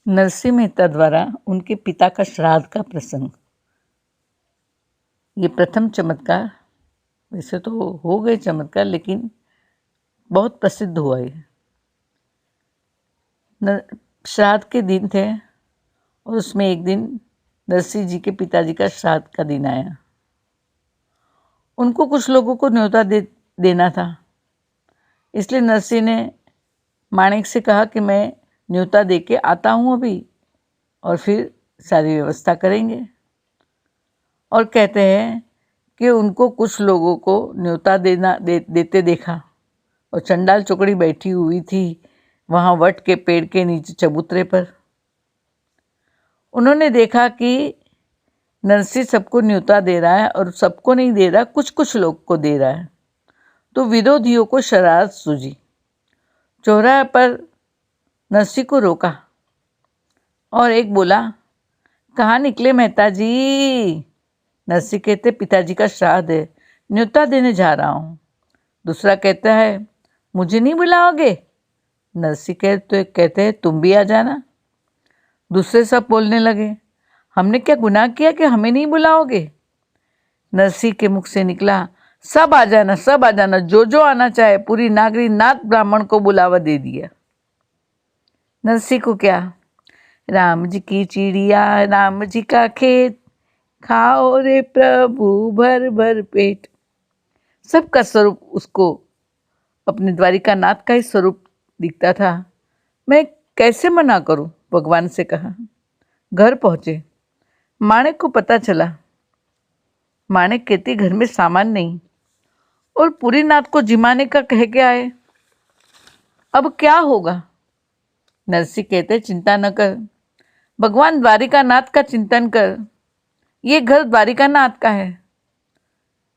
नरसिंह मेहता द्वारा उनके पिता का श्राद्ध का प्रसंग। ये प्रथम चमत्कार, वैसे तो हो गए चमत्कार, लेकिन बहुत प्रसिद्ध हुआ ये। श्राद्ध के दिन थे और उसमें एक दिन नरसिंह जी के पिताजी का श्राद्ध का दिन आया। उनको कुछ लोगों को न्योता देना था, इसलिए नरसिंह ने माणिक से कहा कि मैं न्योता दे के आता हूँ अभी, और फिर सारी व्यवस्था करेंगे। और कहते हैं कि उनको कुछ लोगों को न्योता देते देखा, और चंडाल चौकड़ी बैठी हुई थी वहाँ वट के पेड़ के नीचे चबूतरे पर। उन्होंने देखा कि नरसिंह सबको न्योता दे रहा है, और सबको नहीं दे रहा, कुछ कुछ लोग को दे रहा है। तो विरोधियों को शरारत सूझी। चौराहे पर नरसिंह को रोका और एक बोला, कहाँ निकले मेहता जी? नरसिंह कहते, पिताजी का श्राद्ध है, न्योता देने जा रहा हूँ। दूसरा कहता है, मुझे नहीं बुलाओगे? नरसिंह कहते हैं, तुम भी आ जाना। दूसरे सब बोलने लगे, हमने क्या गुनाह किया कि हमें नहीं बुलाओगे? नरसिंह के मुख से निकला, सब आ जाना, सब आ जाना, जो जो आना चाहे। पूरी नागरी नाथ ब्राह्मण को बुलावा दे दिया। नरसिंह को क्या, राम जी की चिड़िया, राम जी का खेत, खाओ रे प्रभु भर भर पेट। सबका स्वरूप उसको अपने द्वारिका नाथ का ही स्वरूप दिखता था। मैं कैसे मना करूं? भगवान से कहा। घर पहुंचे, माणिक को पता चला। माणिक कहती, घर में सामान नहीं, और पूरी नाथ को जिमाने का कह के आए, अब क्या होगा? नरसिंह कहते, चिंता न कर, भगवान द्वारिका नाथ का चिंतन कर, ये घर द्वारिका नाथ का है।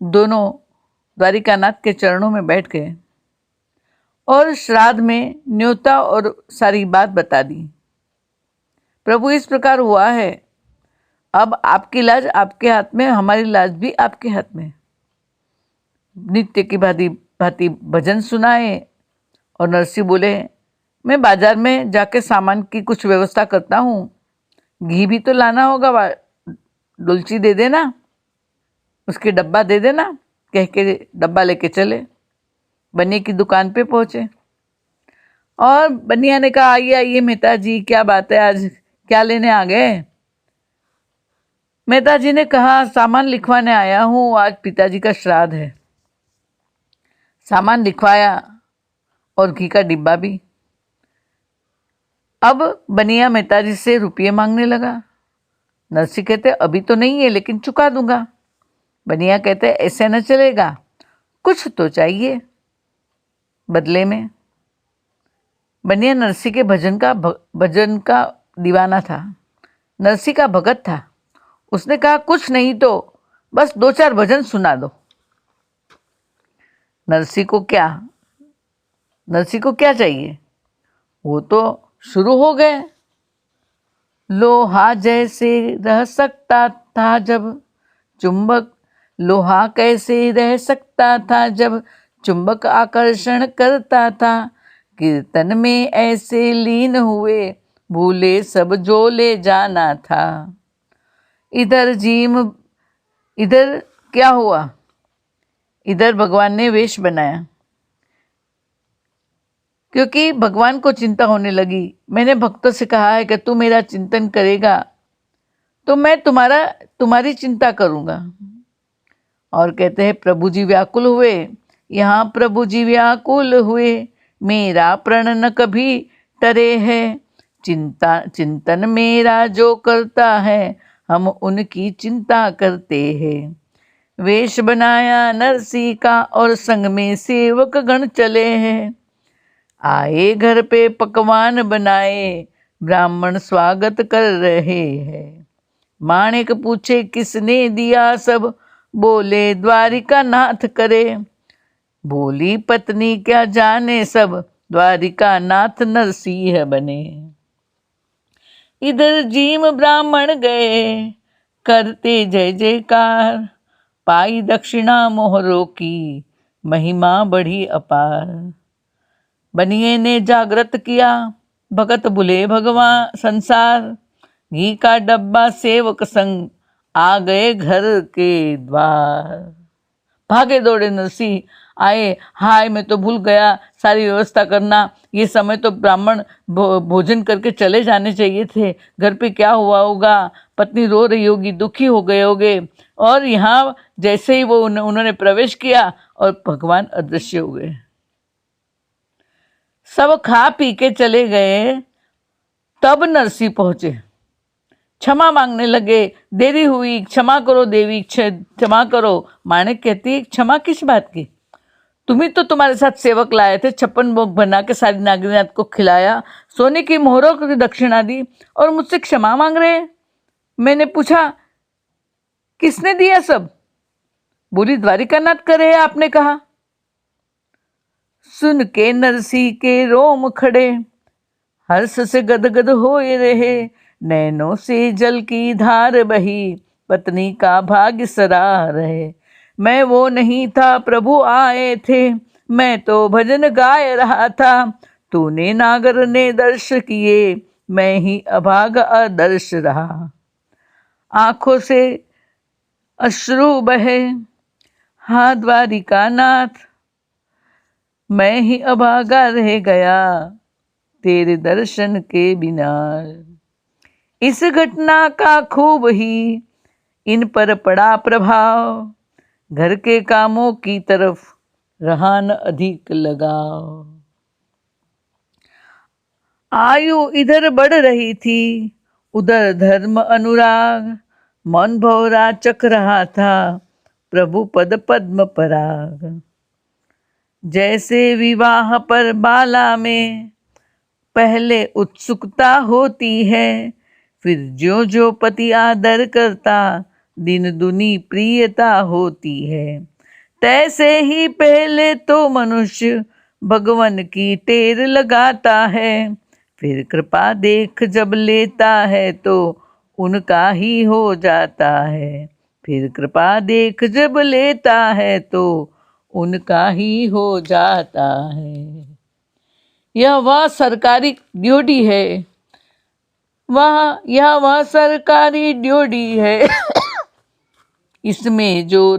दोनों द्वारिका नाथ के चरणों में बैठ गए और श्राद्ध में न्योता और सारी बात बता दी। प्रभु, इस प्रकार हुआ है, अब आपकी लाज आपके हाथ में, हमारी लाज भी आपके हाथ में। नित्य की भांति भांति भजन सुनाए, और नरसिंह बोले, मैं बाजार में जाके सामान की कुछ व्यवस्था करता हूँ, घी भी तो लाना होगा, डुलची दे देना, उसके डब्बा दे देना। कह के डब्बा लेके चले, बनिए की दुकान पे पहुंचे, और बनिया ने कहा, आइए आइए मेहता जी, क्या बात है, आज क्या लेने आ गए? मेहता जी ने कहा, सामान लिखवाने आया हूँ, आज पिताजी का श्राद्ध है। सामान लिखवाया और घी का डिब्बा भी। अब बनिया मेहता जी से रुपये मांगने लगा। नरसिंह कहते, अभी तो नहीं है, लेकिन चुका दूंगा। बनिया कहते, ऐसे न चलेगा, कुछ तो चाहिए बदले में। बनिया नरसिंह के भजन का दीवाना था, नरसिंह का भगत था। उसने कहा, कुछ नहीं तो बस 2-4 भजन सुना दो। नरसिंह को क्या चाहिए? वो तो शुरू हो गए। लोहा जैसे रह सकता था जब चुंबक, लोहा कैसे रह सकता था जब चुंबक आकर्षण करता था। कीर्तन में ऐसे लीन हुए, भूले सब जो ले जाना था। इधर क्या हुआ? इधर भगवान ने वेश बनाया, क्योंकि भगवान को चिंता होने लगी। मैंने भक्तों से कहा है कि तू मेरा चिंतन करेगा तो मैं तुम्हारी चिंता करूंगा। और कहते हैं, प्रभु जी व्याकुल हुए, यहाँ प्रभु जी व्याकुल हुए, मेरा प्रण न कभी टरे है। चिंतन मेरा जो करता है, हम उनकी चिंता करते हैं। वेश बनाया नरसिंह का और संग में सेवक गण चले हैं। आए घर पे पकवान बनाए, ब्राह्मण स्वागत कर रहे हैं। माणिक पूछे किसने दिया सब, बोले द्वारिका नाथ करे। बोली पत्नी क्या जाने सब, द्वारिका नाथ नरसिंह बने। इधर जीम ब्राह्मण गए, करते जय जयकार, पाई दक्षिणा मोहरों की, महिमा बढ़ी अपार। बनिए ने जागृत किया, भगत बुले भगवान संसार, घी का डब्बा सेवक संग आ गए घर के द्वार। भागे दौड़े नरसिंह आए, हाय मैं तो भूल गया सारी व्यवस्था करना, ये समय तो ब्राह्मण भोजन करके चले जाने चाहिए थे, घर पे क्या हुआ होगा, पत्नी रो रही होगी, दुखी हो गए होंगे। और यहाँ जैसे ही वो उन्होंने प्रवेश किया और भगवान अदृश्य हो गए। सब खा पी के चले गए, तब नरसिंह पहुंचे, क्षमा मांगने लगे, देरी हुई, क्षमा करो देवी, क्षमा करो। माणिक कहती है, क्षमा किस बात की, तुम्ही तो तुम्हारे साथ सेवक लाए थे, 56 भोग बना के सारी नागरिनाथ को खिलाया, सोने की मोहरों की दक्षिणा दी, और मुझसे क्षमा मांग रहे। मैंने पूछा किसने दिया सब, बोली द्वारिकानाथ करे आपने कहा। सुन के नरसिंह के रोम खड़े, हर्ष से गदगद होए रहे, नैनों से जल की धार बही, पत्नी का भाग्य सराह रहे। मैं वो नहीं था प्रभु आए थे, मैं तो भजन गाए रहा था, तूने नागर ने दर्श किए, मैं ही अभाग अदर्श रहा। आंखों से अश्रु बहे, हाँ द्वारिका नाथ, मैं ही अभागा रह गया तेरे दर्शन के बिना। इस घटना का खूब ही इन पर पड़ा प्रभाव, घर के कामों की तरफ रहा न अधिक लगाव। आयु इधर बढ़ रही थी, उधर धर्म अनुराग, मन भौरा चख रहा था प्रभु पद पद्म पराग। जैसे विवाह पर बाला में पहले उत्सुकता होती है, फिर जो जो पति आदर करता दिन दुनी प्रियता होती है। तैसे ही पहले तो मनुष्य भगवान की टेर लगाता है, फिर कृपा देख जब लेता है तो उनका ही हो जाता है, फिर कृपा देख जब लेता है तो उनका ही हो जाता है। यह वह सरकारी ड्यूटी है, यह वह सरकारी ड्यूटी है। इसमें जो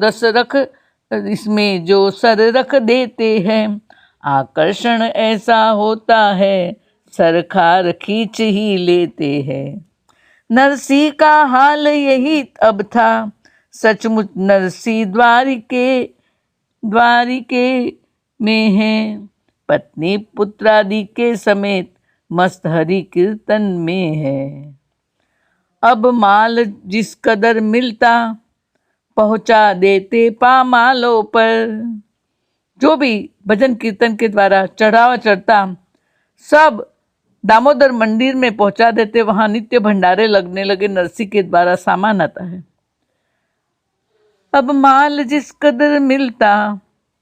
सर रख देते हैं, आकर्षण ऐसा होता है, सरकार खींच ही लेते हैं। नरसिंह का हाल यही अब था, सचमुच नरसिंह द्वारिके में है, पत्नी पुत्रादि के समेत मस्त हरि कीर्तन में है। अब माल जिस कदर मिलता, पहुंचा देते पामालों पर। जो भी भजन कीर्तन के द्वारा चढ़ावा चढ़ता, सब दामोदर मंदिर में पहुंचा देते, वहां नित्य भंडारे लगने लगे, नरसिंह के द्वारा सामान आता है। अब माल जिस कदर मिलता,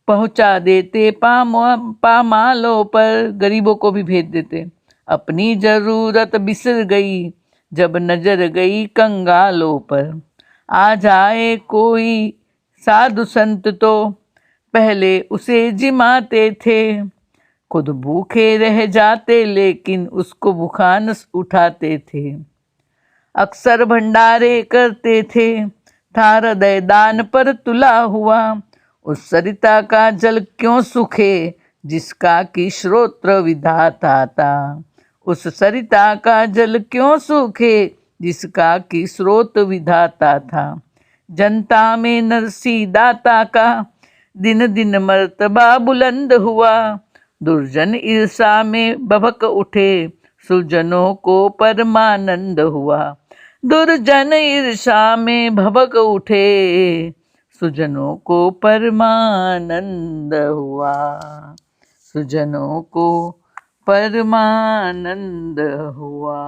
पहुंचा देते पामालों पर, गरीबों को भी भेज देते। अपनी जरूरत बिसर गई, जब नजर गई कंगालों पर। आ जाए कोई साधु संत तो पहले उसे जिमाते थे, खुद भूखे रह जाते लेकिन उसको भूखा न उठाते थे। अक्सर भंडारे करते थे, था हृदय दान पर तुला हुआ, उस सरिता का जल क्यों सूखे जिसका कि श्रोत्र विधाता था। उस सरिता का जल क्यों सूखे जिसका कि स्रोत विधाता था। जनता में नरसिंह दाता का दिन दिन मर्तबा बुलंद हुआ, दुर्जन ईर्षा में बभक उठे, सुजनों को परमानंद हुआ। दुर्जन ईर्षा में भभक उठे, सुजनों को परमानंद हुआ, सुजनों को परमानंद हुआ।